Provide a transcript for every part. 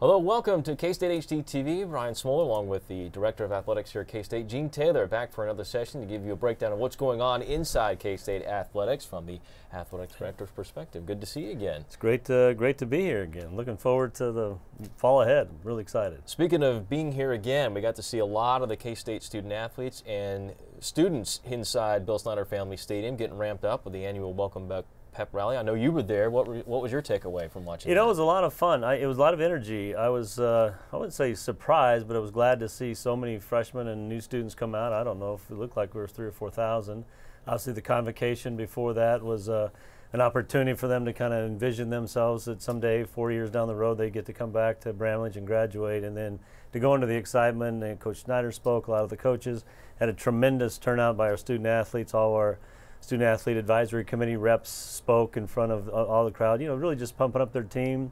Hello, welcome to K-State HDTV. Brian Smoller, along with the Director of Athletics here at K-State, Gene Taylor, back for another session to give you a breakdown of what's going on inside K-State athletics from the Athletics Director's perspective. Good to see you again. It's great to be here again. Looking forward to the fall ahead. I'm really excited. Speaking of being here again, we got to see a lot of the K-State student athletes and students inside Bill Snyder Family Stadium getting ramped up with the annual Welcome Back pep rally. I know you were there. What was your takeaway from watching? You know, it was a lot of fun. It was a lot of energy. I was, I wouldn't say surprised, but I was glad to see so many freshmen and new students come out. I don't know if it looked like we were 3,000 or 4,000. Obviously, the convocation before that was an opportunity for them to kind of envision themselves that someday, 4 years down the road, they get to come back to Bramlage and graduate, and then to go into the excitement. And Coach Snyder spoke. A lot of the coaches had a tremendous turnout by our student athletes. All our Student Athlete Advisory Committee reps spoke in front of all the crowd, you know, really just pumping up their team.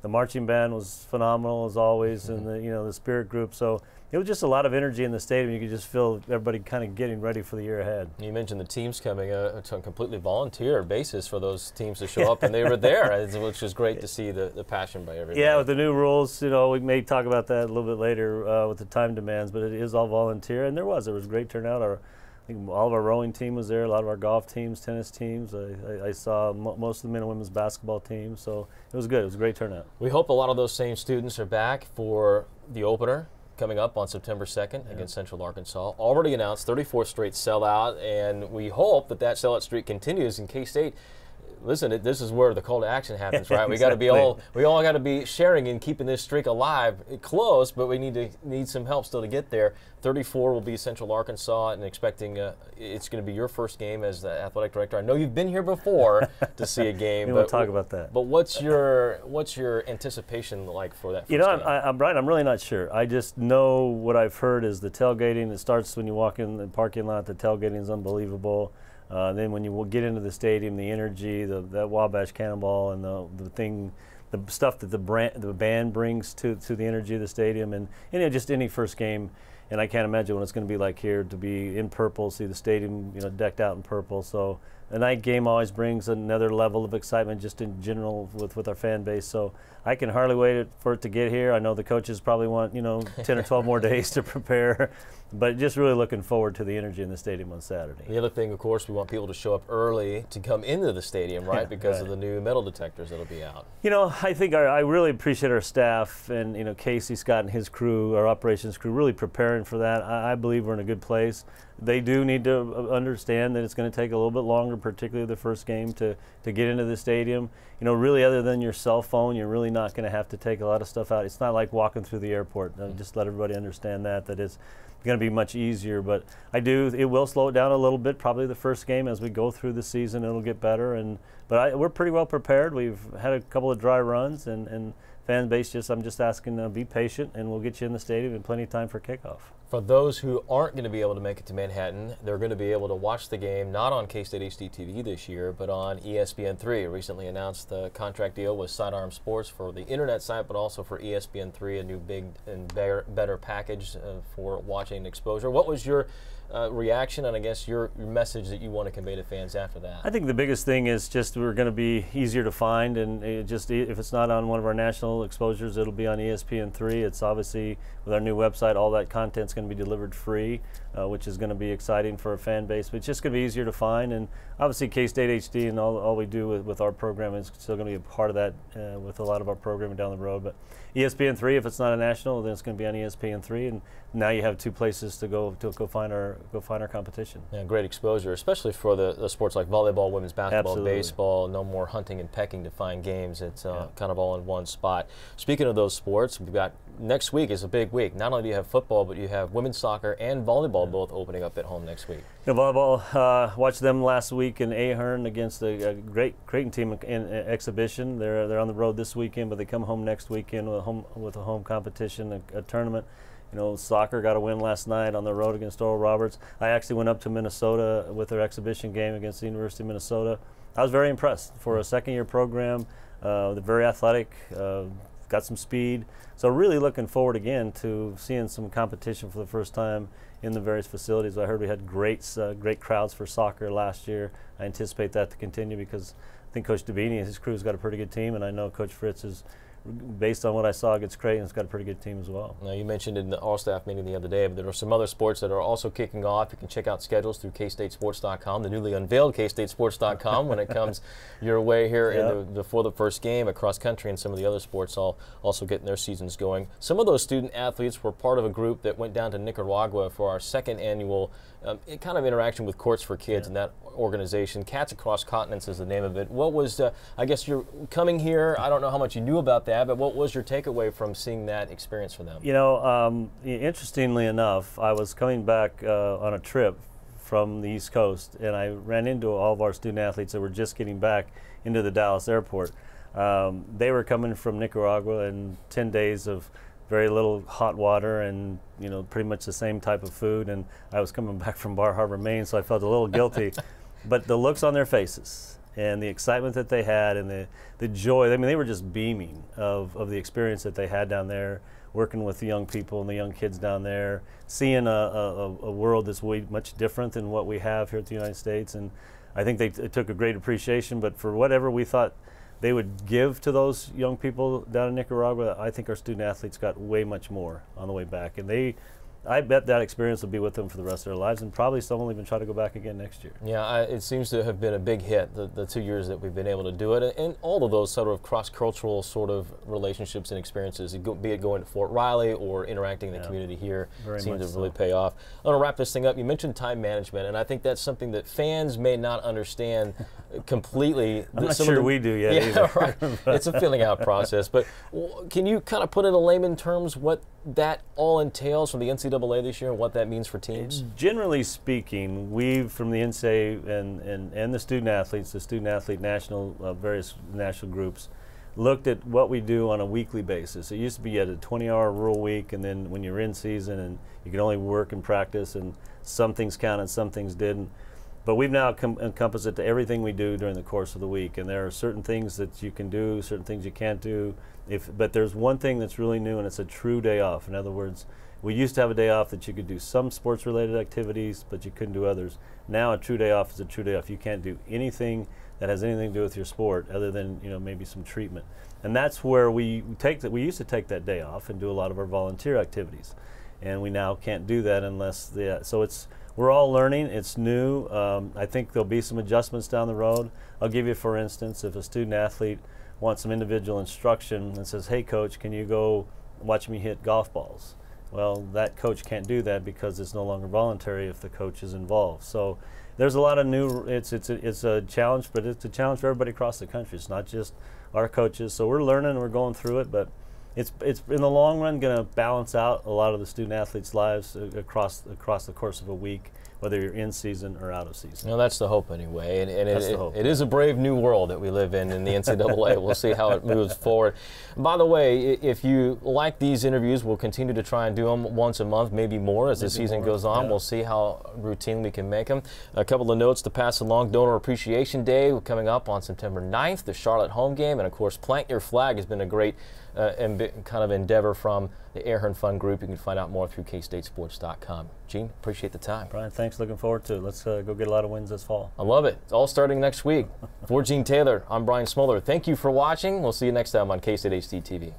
The marching band was phenomenal as always, and the spirit group. So it was just a lot of energy in the stadium. You could just feel everybody kind of getting ready for the year ahead. You mentioned the teams coming on a completely volunteer basis for those teams to show up, and they were there, which is great to see the passion by everybody. Yeah, with the new rules, you know, we may talk about that a little bit later with the time demands, but it is all volunteer, and there was a great turnout. I think all of our rowing team was there, a lot of our golf teams, tennis teams. I saw most of the men and women's basketball teams, so it was good. It was a great turnout. We hope a lot of those same students are back for the opener coming up on September 2nd against Central Arkansas. Already announced, 34th straight sellout, and we hope that sellout streak continues in K-State. Listen, this is where the call to action happens, right? Exactly. We all got to be sharing in keeping this streak alive. Close, but we need some help still to get there. 34 will be Central Arkansas, and expecting it's going to be your first game as the athletic director. I know you've been here before to see a game. We'll talk about that. But what's your anticipation like for that? You know, I'm Brian. I'm really not sure. I just know what I've heard is the tailgating. It starts when you walk in the parking lot. The tailgating is unbelievable. Then when you get into the stadium, the energy, that Wabash Cannonball, and the stuff that the band brings to the energy of the stadium, and just any first game. And I can't imagine what it's going to be like here to be in purple, see the stadium, decked out in purple. So a night game always brings another level of excitement just in general with our fan base. So I can hardly wait for it to get here. I know the coaches probably want 10 or 12 more days to prepare, but just really looking forward to the energy in the stadium on Saturday. The other thing, of course, we want people to show up early to come into the stadium, right? Because of the new metal detectors that'll be out. I think I really appreciate our staff and Casey Scott and his crew, our operations crew, really preparing for that. I believe we're in a good place. They do need to understand that it's going to take a little bit longer, particularly the first game, to get into the stadium. Really, other than your cell phone, you're really not going to have to take a lot of stuff out. It's not like walking through the airport. Just let everybody understand that it's going to be much easier. But it will slow it down a little bit, probably the first game. As we go through the season, it'll get better. But we're pretty well prepared. We've had a couple of dry runs, and fan base I'm just asking, be patient, and we'll get you in the stadium in plenty of time for kickoff. For those who aren't going to be able to make it to Manhattan, they're going to be able to watch the game not on K-State HDTV this year, but on ESPN3. Recently announced the contract deal with Sidearm Sports for the internet site, but also for ESPN3, a new big and better package for watching exposure. What was your reaction, and I guess your message that you want to convey to fans after that? I think the biggest thing is just we're going to be easier to find, and if it's not on one of our national exposures, it'll be on ESPN3. It's obviously, with our new website, all that content's going to be delivered free, which is going to be exciting for our fan base. But it's just going to be easier to find, and obviously K-State HD and all we do with our program is still going to be a part of that with a lot of our programming down the road. But ESPN3, if it's not a national, then it's going to be on ESPN3, and now you have two places to go find our competition. Yeah, great exposure, especially for the sports like volleyball, women's basketball, Absolutely. Baseball. No more hunting and pecking to find games. It's kind of all in one spot. Speaking of those sports, we've got next week is a big week. Not only do you have football, but you have women's soccer and volleyball both opening up at home next week. Volleyball, watched them last week in Ahern against a great Creighton team in exhibition. They're on the road this weekend, but they come home next weekend with a home competition, a tournament. Soccer got a win last night on the road against Oral Roberts. I actually went up to Minnesota with their exhibition game against the University of Minnesota. I was very impressed for a second-year program. They're very athletic, got some speed. So really looking forward again to seeing some competition for the first time in the various facilities. I heard we had great crowds for soccer last year. I anticipate that to continue because I think Coach Davini and his crew's got a pretty good team, and I know Coach Fritz is based on what I saw against Creighton, it's got a pretty good team as well. Now, you mentioned in the all-staff meeting the other day, but there are some other sports that are also kicking off. You can check out schedules through KStateSports.com, the newly unveiled KStateSports.com, when it comes your way here before the first game. Cross country and some of the other sports all also getting their seasons going. Some of those student athletes were part of a group that went down to Nicaragua for our second annual kind of interaction with Courts for Kids in that organization. Cats Across Continents is the name of it. What was, I guess you're coming here, I don't know how much you knew about that, but what was your takeaway from seeing that experience for them? You know, interestingly enough, I was coming back on a trip from the East Coast, and I ran into all of our student athletes that were just getting back into the Dallas airport. They were coming from Nicaragua in 10 days of very little hot water and, you know, pretty much the same type of food, and I was coming back from Bar Harbor, Maine, so I felt a little guilty. But the looks on their faces and the excitement that they had and the joy, I mean, they were just beaming of the experience that they had down there, working with the young people and the young kids down there, seeing a world that's much different than what we have here at the United States. And I think they took a great appreciation, but for whatever we thought they would give to those young people down in Nicaragua, I think our student athletes got way much more on the way back. And I bet that experience will be with them for the rest of their lives, and probably some will even try to go back again next year. Yeah, it seems to have been a big hit, the 2 years that we've been able to do it, and all of those sort of cross-cultural sort of relationships and experiences, be it going to Fort Riley or interacting in the community here, seem to really pay off. I want to wrap this thing up. You mentioned time management, and I think that's something that fans may not understand completely. I'm not sure we do yet either. Right. It's a filling out process, but can you kind of put in layman terms what that all entails from the NCAA this year and what that means for teams? Generally speaking, we've, from the NCAA and the student athletes, the student athlete national, various national groups, looked at what we do on a weekly basis. It used to be at a 20-hour rule week, and then when you're in season and you can only work and practice, and some things counted, some things didn't. But we've now encompassed it to everything we do during the course of the week, and there are certain things that you can do, certain things you can't do. But there's one thing that's really new, and it's a true day off. In other words, we used to have a day off that you could do some sports-related activities, but you couldn't do others. Now a true day off is a true day off. You can't do anything that has anything to do with your sport other than, you know, maybe some treatment. And that's where we used to take that day off and do a lot of our volunteer activities. And we now can't do that unless we're all learning. It's new. I think there'll be some adjustments down the road. I'll give you, for instance, if a student athlete wants some individual instruction and says, hey coach, can you go watch me hit golf balls? Well, that coach can't do that because it's no longer voluntary if the coach is involved. So there's a lot of new, it's a challenge, but it's a challenge for everybody across the country. It's not just our coaches. So we're learning, we're going through it, but it's in the long run going to balance out a lot of the student athletes' lives across the course of a week, whether you're in season or out of season. No, that's the hope anyway, and it is a brave new world that we live in the NCAA. We'll see how it moves forward. By the way, if you like these interviews, we'll continue to try and do them once a month, maybe more as the season goes on. Yeah. We'll see how routine we can make them. A couple of notes to pass along. Donor Appreciation Day coming up on September 9th, the Charlotte home game, and of course Plant Your Flag has been a great kind of endeavor from the Airhorn Fund Group. You can find out more through KStateSports.com. Gene, appreciate the time. Brian, thanks. Looking forward to it. Let's go get a lot of wins this fall. I love it. It's all starting next week. For Gene Taylor, I'm Brian Smoller. Thank you for watching. We'll see you next time on K-State HD TV.